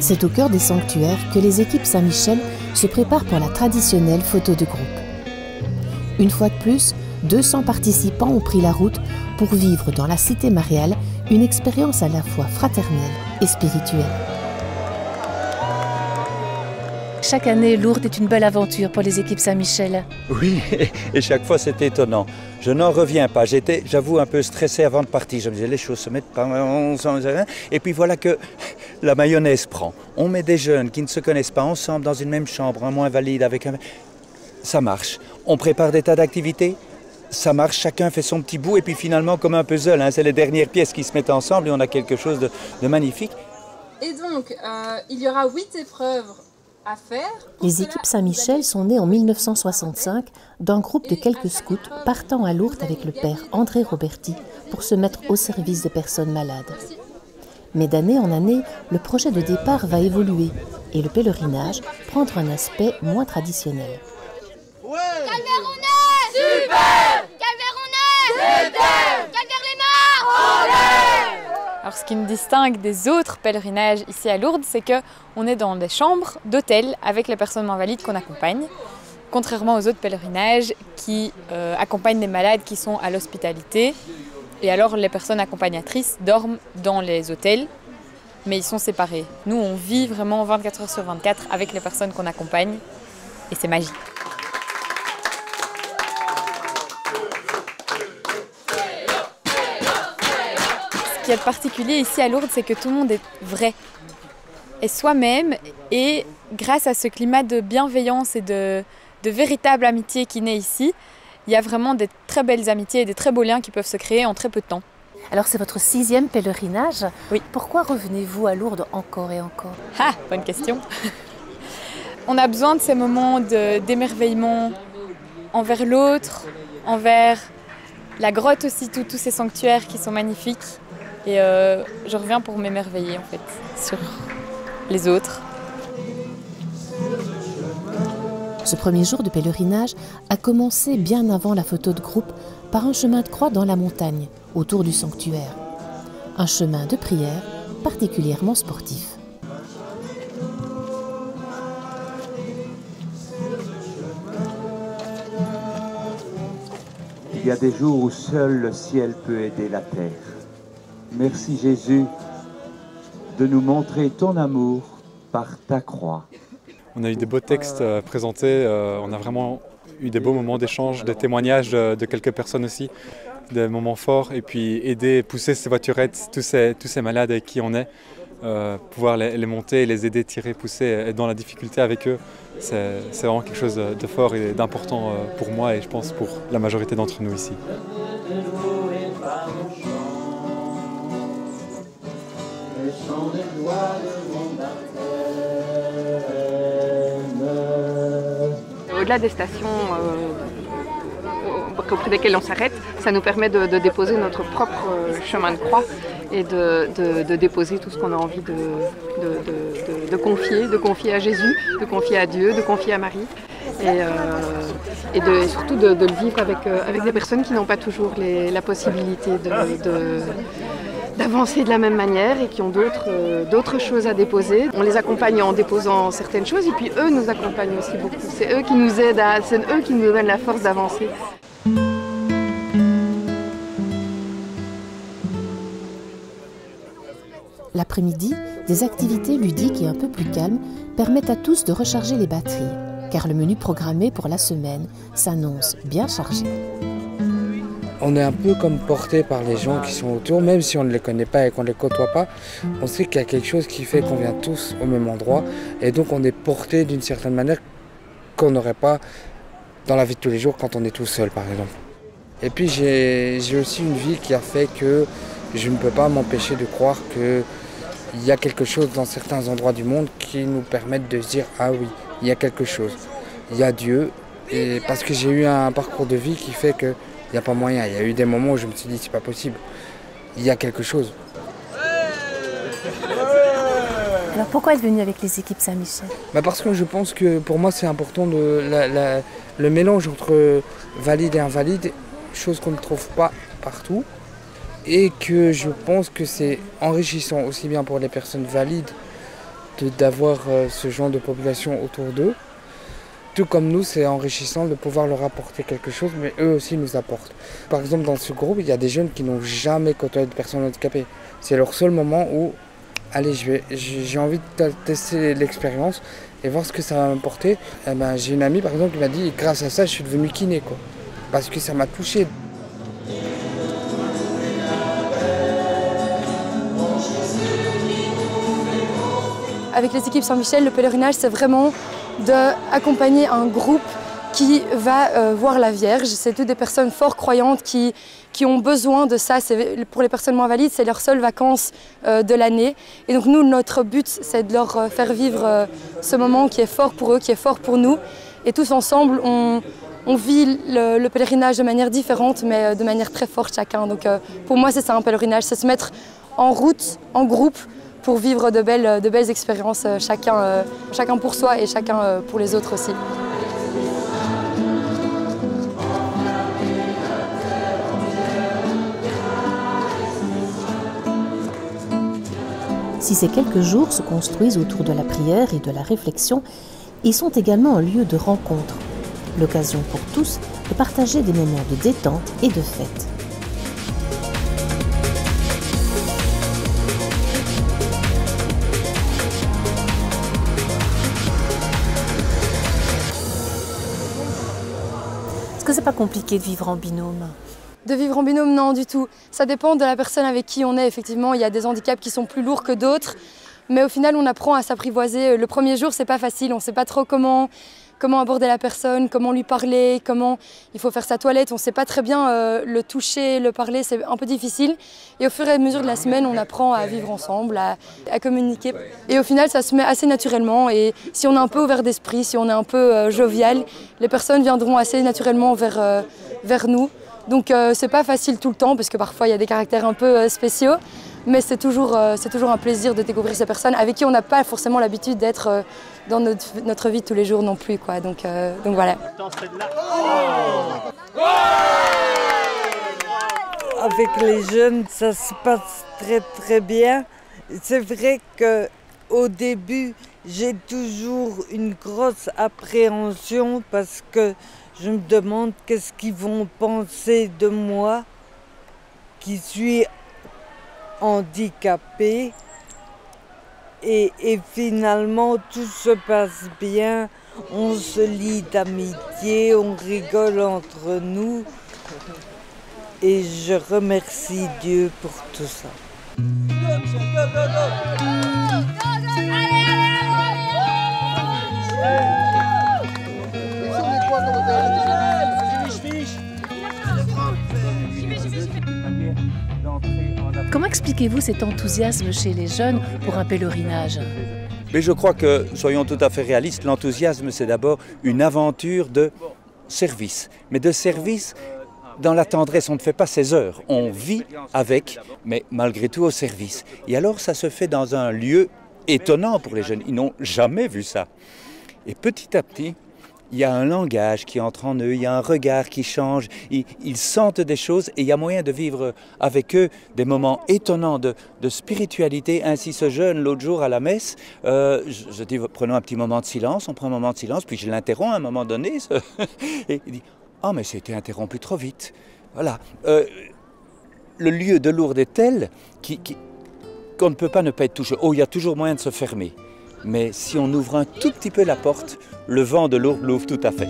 C'est au cœur des sanctuaires que les équipes Saint-Michel se préparent pour la traditionnelle photo de groupe. Une fois de plus, 200 participants ont pris la route pour vivre dans la cité mariale une expérience à la fois fraternelle et spirituelle. Chaque année, Lourdes est une belle aventure pour les équipes Saint-Michel. Oui, et chaque fois c'est étonnant. Je n'en reviens pas. J'étais, j'avoue, un peu stressé avant de partir. Je me disais, les choses se mettent pas... Et puis voilà que la mayonnaise prend. On met des jeunes qui ne se connaissent pas ensemble dans une même chambre, un moins valide avec un... Ça marche. On prépare des tas d'activités. Ça marche, chacun fait son petit bout. Et puis finalement, comme un puzzle, hein, c'est les dernières pièces qui se mettent ensemble et on a quelque chose de magnifique. Et donc, il y aura 8 épreuves à faire. Les équipes Saint-Michel sont nées en 1965 d'un groupe de quelques scouts partant à Lourdes avec le père André Roberti pour se mettre au service des personnes malades. Mais d'année en année, le projet de départ va évoluer et le pèlerinage prendre un aspect moins traditionnel. Ouais. Calvaire-on-est super. Calvaire-on-est super. Calvaire-les-Morts. Alors, ce qui nous distingue des autres pèlerinages ici à Lourdes, c'est qu'on est dans des chambres d'hôtel avec les personnes invalides qu'on accompagne, contrairement aux autres pèlerinages qui accompagnent des malades qui sont à l'hospitalité. Et alors, les personnes accompagnatrices dorment dans les hôtels, mais ils sont séparés. Nous, on vit vraiment 24 heures sur 24 avec les personnes qu'on accompagne, et c'est magique. Ce qui est particulier ici à Lourdes, c'est que tout le monde est vrai, est soi-même, et grâce à ce climat de bienveillance et de véritable amitié qui naît ici, il y a vraiment des très belles amitiés et des très beaux liens qui peuvent se créer en très peu de temps. Alors c'est votre 6e pèlerinage. Oui. Pourquoi revenez-vous à Lourdes encore et encore? Ah, bonne question. On a besoin de ces moments d'émerveillement envers l'autre, envers la grotte aussi, tous ces sanctuaires qui sont magnifiques. Et je reviens pour m'émerveiller en fait sur les autres. Ce premier jour de pèlerinage a commencé bien avant la photo de groupe par un chemin de croix dans la montagne, autour du sanctuaire. Un chemin de prière particulièrement sportif. Il y a des jours où seul le ciel peut aider la terre. Merci Jésus de nous montrer ton amour par ta croix. On a eu des beaux textes présentés, on a vraiment eu des beaux moments d'échange, des témoignages de quelques personnes aussi, des moments forts, et puis aider, pousser ces voiturettes, tous ces malades avec qui on est, pouvoir les monter, les aider, tirer, pousser, être dans la difficulté avec eux, c'est vraiment quelque chose de fort et d'important pour moi et je pense pour la majorité d'entre nous ici. Au-delà des stations auprès desquelles on s'arrête, ça nous permet de déposer notre propre chemin de croix et de déposer tout ce qu'on a envie de confier à Jésus, de confier à Dieu, de confier à Marie. Et surtout de le vivre avec des personnes qui n'ont pas toujours la possibilité d'avancer de la même manière et qui ont d'autres choses à déposer. On les accompagne en déposant certaines choses et puis eux nous accompagnent aussi beaucoup. C'est eux qui nous aident, c'est eux qui nous donnent la force d'avancer. L'après-midi, des activités ludiques et un peu plus calmes permettent à tous de recharger les batteries, car le menu programmé pour la semaine s'annonce bien chargé. On est un peu comme porté par les gens qui sont autour, même si on ne les connaît pas et qu'on ne les côtoie pas. On sait qu'il y a quelque chose qui fait qu'on vient tous au même endroit et donc on est porté d'une certaine manière qu'on n'aurait pas dans la vie de tous les jours quand on est tout seul par exemple. Et puis j'ai aussi une vie qui a fait que je ne peux pas m'empêcher de croire qu'il y a quelque chose dans certains endroits du monde qui nous permettent de se dire « Ah oui, il y a quelque chose, il y a Dieu ». Et parce que j'ai eu un parcours de vie qui fait que il n'y a pas moyen. Il y a eu des moments où je me suis dit, c'est pas possible. Il y a quelque chose. Alors pourquoi être venu avec les équipes Saint-Michel? Parce que je pense que pour moi c'est important le mélange entre valide et invalide, chose qu'on ne trouve pas partout. Et que je pense que c'est enrichissant aussi bien pour les personnes valides d'avoir ce genre de population autour d'eux. Tout comme nous, c'est enrichissant de pouvoir leur apporter quelque chose, mais eux aussi nous apportent. Par exemple, dans ce groupe, il y a des jeunes qui n'ont jamais côtoyé de personnes handicapées. C'est leur seul moment où, allez, j'ai envie de tester l'expérience et voir ce que ça va m'apporter. Eh ben, j'ai une amie, par exemple, qui m'a dit, grâce à ça, je suis devenu kiné, quoi, parce que ça m'a touché. Avec les équipes Saint-Michel, le pèlerinage, c'est vraiment d'accompagner un groupe qui va voir la Vierge. C'est toutes des personnes fort croyantes qui ont besoin de ça. Pour les personnes moins valides, c'est leurs seules vacances de l'année. Et donc nous, notre but, c'est de leur faire vivre ce moment qui est fort pour eux, qui est fort pour nous. Et tous ensemble, on vit le pèlerinage de manière différente, mais de manière très forte chacun. Donc pour moi, c'est ça un pèlerinage, c'est se mettre en route, en groupe, pour vivre de belles expériences, chacun pour soi et chacun pour les autres aussi. Si ces quelques jours se construisent autour de la prière et de la réflexion, ils sont également un lieu de rencontre, l'occasion pour tous de partager des moments de détente et de fête. Est-ce que c'est pas compliqué de vivre en binôme? De vivre en binôme, non du tout. Ça dépend de la personne avec qui on est. Effectivement, il y a des handicaps qui sont plus lourds que d'autres. Mais au final, on apprend à s'apprivoiser. Le premier jour, c'est pas facile. On ne sait pas trop comment aborder la personne, comment lui parler, comment il faut faire sa toilette. On ne sait pas très bien le toucher, le parler. C'est un peu difficile. Et au fur et à mesure de la semaine, on apprend à vivre ensemble, à communiquer. Et au final, ça se met assez naturellement. Et si on est un peu ouvert d'esprit, si on est un peu jovial, les personnes viendront assez naturellement vers nous. Donc c'est pas facile tout le temps parce que parfois il y a des caractères un peu spéciaux, mais c'est toujours un plaisir de découvrir ces personnes avec qui on n'a pas forcément l'habitude d'être dans notre vie de tous les jours non plus, quoi. Donc voilà. Avec les jeunes, ça se passe très très bien. C'est vrai qu'au début, j'ai toujours une grosse appréhension parce que je me demande qu'est-ce qu'ils vont penser de moi, qui suis handicapée. Et finalement, tout se passe bien. On se lie d'amitié, on rigole entre nous. Et je remercie Dieu pour tout ça. Comment expliquez-vous cet enthousiasme chez les jeunes pour un pèlerinage? Mais je crois que, soyons tout à fait réalistes, l'enthousiasme c'est d'abord une aventure de service. Mais de service dans la tendresse, on ne fait pas ses heures, on vit avec, mais malgré tout au service. Et alors ça se fait dans un lieu étonnant pour les jeunes, ils n'ont jamais vu ça. Et petit à petit, il y a un langage qui entre en eux, il y a un regard qui change, ils sentent des choses et il y a moyen de vivre avec eux des moments étonnants de spiritualité. Ainsi ce jeune, l'autre jour à la messe, je dis prenons un petit moment de silence, on prend un moment de silence, puis je l'interromps à un moment donné et il dit « Ah mais c'était interrompu trop vite ». Voilà. Le lieu de Lourdes est tel qu'on ne peut pas ne pas être touché. Oh, il y a toujours moyen de se fermer. Mais si on ouvre un tout petit peu la porte, le vent de Lourdes l'ouvre tout à fait.